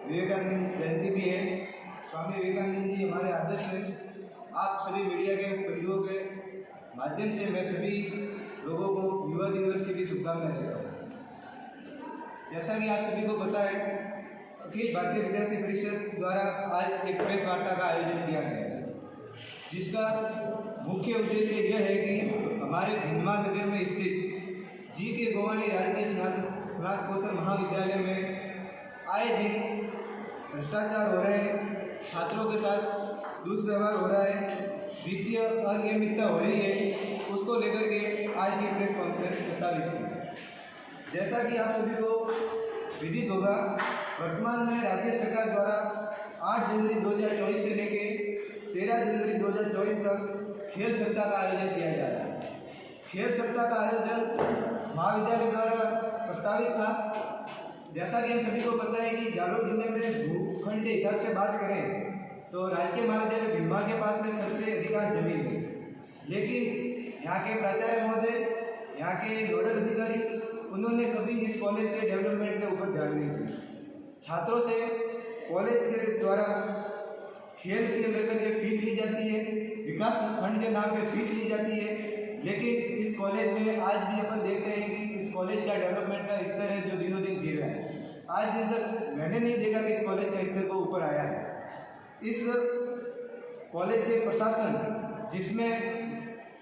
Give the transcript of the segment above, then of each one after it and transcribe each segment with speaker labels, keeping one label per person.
Speaker 1: विवेकानंद जयंती भी है। स्वामी विवेकानंद जी हमारे आदर्श हैं। आप सभी मीडिया के बंधुओं के माध्यम से मैं सभी लोगों को युवा दिवस की भी शुभकामनाएं देता हूँ। जैसा कि आप सभी को पता है, अखिल भारतीय विद्यार्थी परिषद द्वारा आज एक प्रेस वार्ता का आयोजन किया गया है, जिसका मुख्य उद्देश्य यह है कि हमारे भिंडमाल नगर में स्थित जी के गोवानी राजकीय स्नातकोत्तर महाविद्यालय में आए दिन भ्रष्टाचार हो रहे हैं, छात्रों के साथ दुष्व्यवहार हो रहा है, वित्तीय अनियमितता हो रही है, उसको लेकर के आज की प्रेस कॉन्फ्रेंस प्रस्तावित की। जैसा कि आप सभी को विदित होगा, वर्तमान में राज्य सरकार द्वारा 8 जनवरी 2024 से लेकर 13 जनवरी 2024 तक खेल सप्ताह का आयोजन किया जा रहा है। खेल सप्ताह का आयोजन महाविद्यालय द्वारा प्रस्तावित था। जैसा कि हम सभी को पता है कि जालौर जिले में भूखंड के हिसाब से बात करें तो राजकीय महाविद्यालय भिंडमाल के पास में सबसे अधिकांश जमीन है, लेकिन यहाँ के प्राचार्य महोदय, यहाँ के नोडल अधिकारी, उन्होंने कभी इस कॉलेज के डेवलपमेंट के ऊपर ध्यान नहीं दिया। छात्रों से कॉलेज के द्वारा खेल के लेकर के फीस ली जाती है, विकास फंड के नाम पे फीस ली जाती है, लेकिन इस कॉलेज में आज भी अपन देखते हैं कि इस कॉलेज का डेवलपमेंट का स्तर है जो दिनों दिन गिर रहा है। आज दिन तक मैंने नहीं देखा कि इस कॉलेज का स्तर को ऊपर आया है। इस कॉलेज के प्रशासन, जिसमें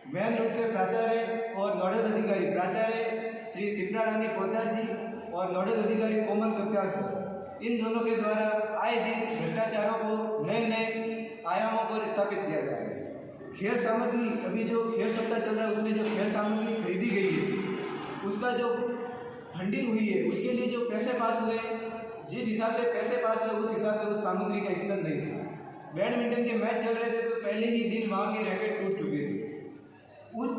Speaker 1: मेन रूप से प्राचार्य और नोडल अधिकारी, प्राचार्य श्री शिप्रा रानी पोद्दार जी और नोडल अधिकारी कोमल कत्याल सर, इन दोनों के द्वारा आए दिन भ्रष्टाचारों को नए नए आयामों पर स्थापित किया जा रहा है। खेल सामग्री, अभी जो खेल सप्ताह चल रहा है उसमें जो खेल सामग्री खरीदी गई है, उसका जो फंडिंग हुई है, उसके लिए जो पैसे पास हुए, जिस हिसाब से पैसे पास हुए उस हिसाब से उस सामग्री का स्तर नहीं था। बैडमिंटन के मैच चल रहे थे तो पहले ही दिन वहाँ के रैकेट टूट चुके थे। उस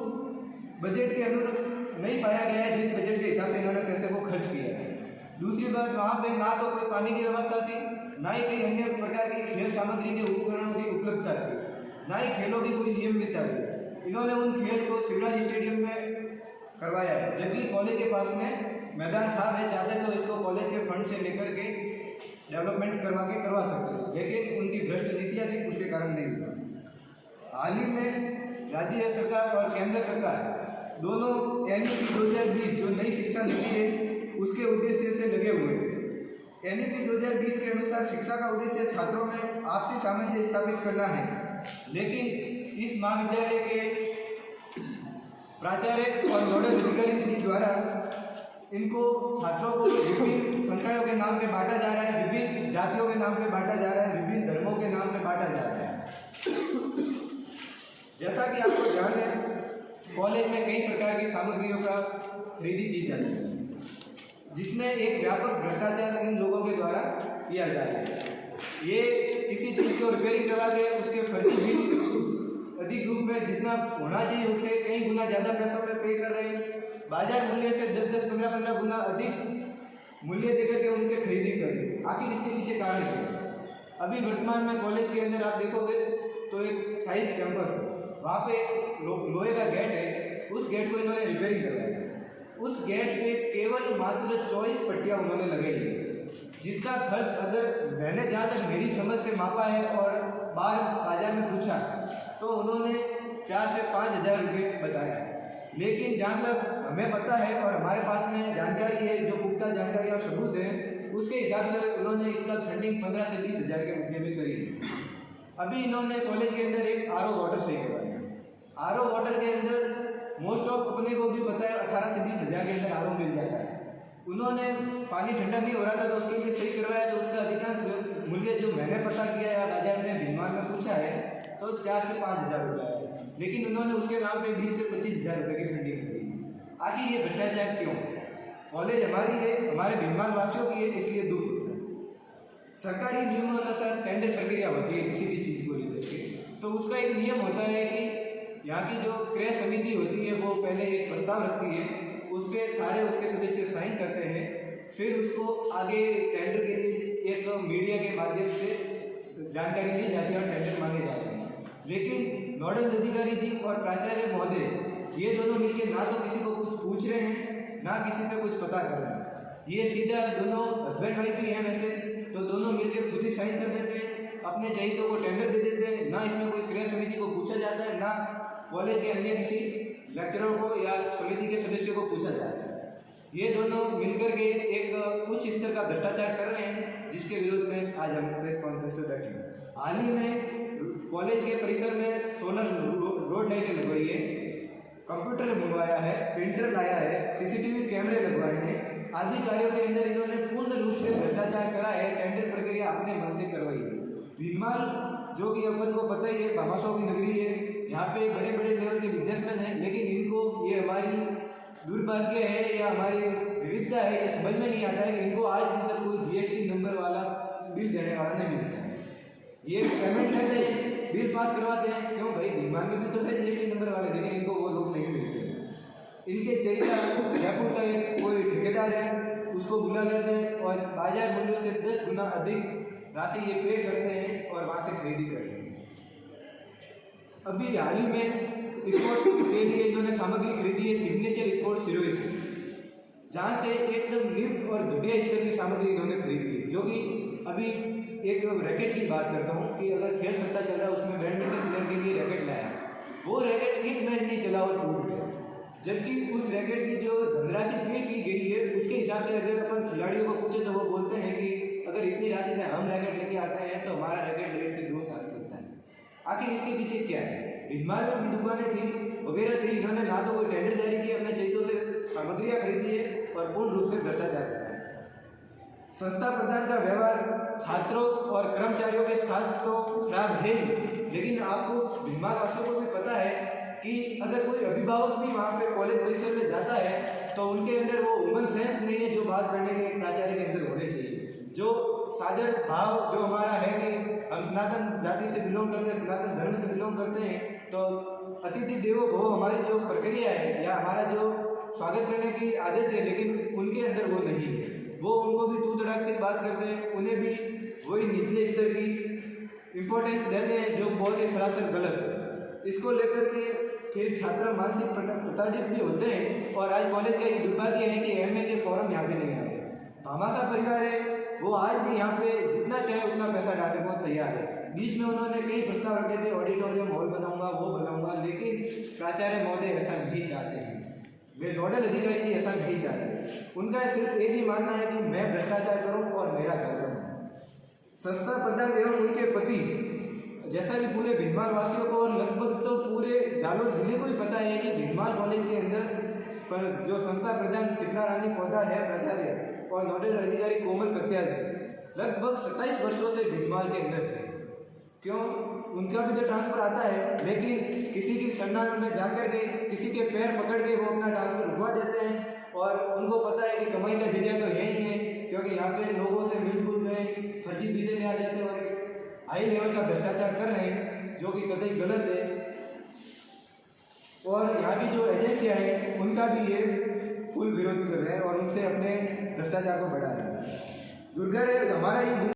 Speaker 1: बजट के अनुरूप नहीं पाया गया है जिस बजट के हिसाब से इन्होंने पैसे को खर्च किया है। दूसरी बात, वहाँ पे ना तो कोई पानी की व्यवस्था थी, ना ही कई अन्य प्रकार की खेल सामग्री के उपकरणों की उपलब्धता थी, ना ही खेलों की कोई नियमितता थी। इन्होंने उन खेल को शिवराज स्टेडियम में करवाया है, जबकि कॉलेज के पास में मैदान था। वे चाहते तो इसको कॉलेज के फंड से लेकर के डेवलपमेंट करवा सकते थे, लेकिन उनकी भ्रष्ट नीतियाँ थी, उसके कारण नहीं हुआ। हाल ही में राज्य सरकार और केंद्र सरकार दोनों NEP 2020 जो नई शिक्षा नीति है उसके उद्देश्य से लगे हुए हैं। NEP 2020 के अनुसार शिक्षा का उद्देश्य छात्रों में आपसी सामंजस्य स्थापित करना है, लेकिन इस महाविद्यालय के प्राचार्य और नोडल अधिकारी जी द्वारा इनको छात्रों को विभिन्न संकायों के नाम पे बांटा जा रहा है, विभिन्न जातियों के नाम पे बांटा जा रहा है, विभिन्न धर्मों के नाम पे बांटा जा रहा है। जैसा कि आपको ध्यान है, कॉलेज में कई प्रकार की सामग्रियों का खरीदी की जाती है, जिसमें एक व्यापक भ्रष्टाचार इन लोगों के द्वारा किया जा रहा है। ये किसी चीज़ को रिपेयरिंग करवा के उसके फर्जी बिल अधिक रूप में जितना होना चाहिए उससे कई गुना ज़्यादा पैसों में पे कर रहे हैं। बाजार मूल्य से 10-10, 15-15 गुना अधिक मूल्य देकर के उनसे खरीदी कर रहे हैं। आखिर इसके पीछे कारण क्या है? अभी वर्तमान में कॉलेज के अंदर आप देखोगे तो एक साइंस कैंपस है, वहाँ पे लोहे का गेट है, उस गेट को इन्होंने रिपेयरिंग करवाया है। उस गेट पे केवल मात्र 24 पट्टियाँ उन्होंने लगाई है, जिसका खर्च अगर मैंने जहाँ तक मेरी समझ से मापा है और बाजार में पूछा तो उन्होंने 4 से 5 हज़ार रुपये बताया। लेकिन जहाँ तक हमें पता है और हमारे पास में जानकारी है, जो पुख्ता जानकारी और सबूत है, उसके हिसाब से उन्होंने इसका फंडिंग 15 से 20 हज़ार के मुद्दे में करी है। अभी इन्होंने कॉलेज के अंदर एक RO वाटर सही करवाया। RO वाटर के अंदर मोस्ट ऑफ अपने को भी पता है 18 से 20 हज़ार के अंदर RO मिल जाता है। उन्होंने पानी ठंडा नहीं हो रहा था तो उसके लिए सही करवाया, तो उसका अधिकांश मूल्य जो मैंने पता किया या बाजार में भिंडमाल में पूछा है तो 4 से 5 हज़ार रुपये है, लेकिन उन्होंने उसके नाम पे 20 से 25 हज़ार रुपये की फंडिंग करी। आखिर ये भ्रष्टाचार क्यों? कॉलेज हमारी है, हमारे भिंडमाल वासियों की है, इसलिए दुख होता है। सरकारी नियमों अनुसार टेंडर प्रक्रिया होती है किसी भी चीज़ को लेकर के, तो उसका एक नियम होता है कि यहाँ की जो क्रय समिति होती है वो पहले एक प्रस्ताव रखती है, उस पर सारे उसके सदस्य साइन करते हैं, फिर उसको आगे टेंडर के लिए एक मीडिया के माध्यम से जानकारी ली जाती है और टेंडर मांगे जाते हैं। लेकिन नोडल अधिकारी जी और प्राचार्य महोदय ये दोनों मिलकर ना तो किसी को कुछ पूछ रहे हैं, ना किसी से कुछ पता कर रहे हैं। ये सीधा दोनों हस्बैंड वाइफ भी हैं वैसे, तो दोनों मिल कर देते हैं, अपने चहितों को टेंडर दे देते हैं, ना इसमें कोई क्रय समिति को पूछा जाता है, ना कॉलेज के अन्य किसी लेक्चरर को या समिति के सदस्यों को पूछा जाता है। ये दोनों मिलकर के एक उच्च स्तर का भ्रष्टाचार कर रहे हैं, जिसके विरोध में आज हम प्रेस कॉन्फ्रेंस पे बैठे हैं। हाल ही में कॉलेज के परिसर में सोलर रोड लाइटें लगवाई है, कंप्यूटर मंगवाया है, प्रिंटर लाया है, सीसीटीवी कैमरे लगवाए हैं, आदि कार्यों के अंदर इन्होंने पूर्ण रूप से भ्रष्टाचार करा है। टेंडर प्रक्रिया अपने मन से करवाई है। भीनमाल, जो कि अपन को पता ही है, भामाशाहों की नगरी है, यहाँ पे बड़े बड़े लेवल के बिजनेसमैन हैं, लेकिन इनको ये हमारी दुर्भाग्य है या हमारी विविधता है, ये समझ में नहीं आता है कि इनको आज दिन तक कोई जीएसटी नंबर वाला बिल देने वाला नहीं मिलता है। ये पेमेंट लेते हैं, बिल पास करवाते हैं, क्यों भाई भीनमाल में भी तो है जीएसटी नंबर वाले, लेकिन इनको वो लोग नहीं मिलते। इनके चहिता जयपुर का एक कोई ठेकेदार है, उसको बुला लेते हैं और बाजार मूल्यों से 10 गुना अधिक राशि ये पे करते हैं और वहाँ से खरीदी करते हैं। अभी हाल ही में स्पोर्ट्स के लिए इन्होंने सामग्री खरीदी है सिग्नेचर स्पोर्ट्स सिरोही से, जहाँ से एकदम निम्न और घटिया स्तर की सामग्री इन्होंने खरीदी है। जो कि अभी एक रैकेट की बात करता हूँ कि अगर खेल सट्टा चल रहा है, उसमें बैडमिंटन प्लेयर के लिए रैकेट लाया, वो रैकेट एक मैच नहीं चला और टूट गया, जबकि उस रैकेट की जो धनराशि पे की गई है उसके हिसाब से अगर अपन खिलाड़ियों को पूछे तो वो बोलते हैं कि अगर इतनी राशि से हम रैकेट लेके आते हैं तो हमारा रैकेट 1.5 से 2 साल चलता है। आखिर इसके पीछे क्या है? भीनमाल की दुकानें थी वगैरह थी, इन्होंने ना तो कोई टेंडर जारी किया, अपने चहितों से सामग्रियाँ खरीदी है और पूर्ण रूप से भ्रष्टाचार किया है। संस्था प्रधान का व्यवहार छात्रों और कर्मचारियों के साथ तो खराब है ही, लेकिन आपको भीनमाल वासियों को भी पता है कि अगर कोई अभिभावक भी वहाँ पे कॉलेज परिसर में जाता है तो उनके अंदर वो ह्यूमन सेंस नहीं है जो बात करने के एक प्राचार्य के अंदर होने चाहिए। जो सादर भाव जो हमारा है कि हम सनातन जाति से बिलोंग करते हैं, सनातन धर्म से बिलोंग करते हैं, तो अतिथि देवो भव हमारी जो प्रक्रिया है या हमारा जो स्वागत करने की आदत है, लेकिन उनके अंदर वो नहीं है। वो उनको भी तू तड़ाक से बात करते हैं, उन्हें भी वही निचले स्तर की इम्पोर्टेंस देते हैं जो बहुत ही सरासर गलत है। इसको लेकर के फिर छात्र मानसिक प्रताड़ित भी होते हैं और आज कॉलेज का ये दुर्भाग्य है कि एमए के फॉर्म यहाँ पे नहीं आ रहे। भामाशाह परिवार है, वो आज भी यहाँ पे जितना चाहे उतना पैसा डालने को तैयार है। बीच में उन्होंने कई प्रस्ताव रखे थे, ऑडिटोरियम हॉल बनाऊंगा, वो बनाऊंगा, लेकिन प्राचार्य महोदय ऐसा नहीं चाहते हैं, वे नोडल अधिकारी जी ऐसा नहीं चाहते। उनका सिर्फ एक ही मानना है कि मैं भ्रष्टाचार करूँ और मेरा चल रहा हूँ। संस्था प्रधान एवं उनके पति, जैसा कि पूरे भीनमाल वासियों को और लगभग तो पूरे जालोर जिले को ही पता है कि भीनमाल कॉलेज के अंदर पर जो संस्था प्रधान शिप्रा रानी पौधा है प्राचार्य और नोडल अधिकारी कोमल कत्याल लगभग 27 वर्षों से भीनमाल के अंदर है। क्यों? उनका भी तो ट्रांसफर आता है, लेकिन किसी की शरण में जाकर के किसी के पैर पकड़ के वो अपना ट्रांसफर रुकवा देते हैं और उनको पता है कि कमाई का जरिया तो यही है, क्योंकि यहाँ पे लोगों से मिलजुल गए फर्जी वीजे ले आ जाते हैं और हाई लेवल का भ्रष्टाचार कर रहे हैं, जो कि कतई गलत है। और यहाँ की जो एजेंसियाँ हैं उनका भी ये फुल विरोध कर रहे हैं और उनसे अपने भ्रष्टाचार को बढ़ा रहे हैं। दुर्गा हमारा ये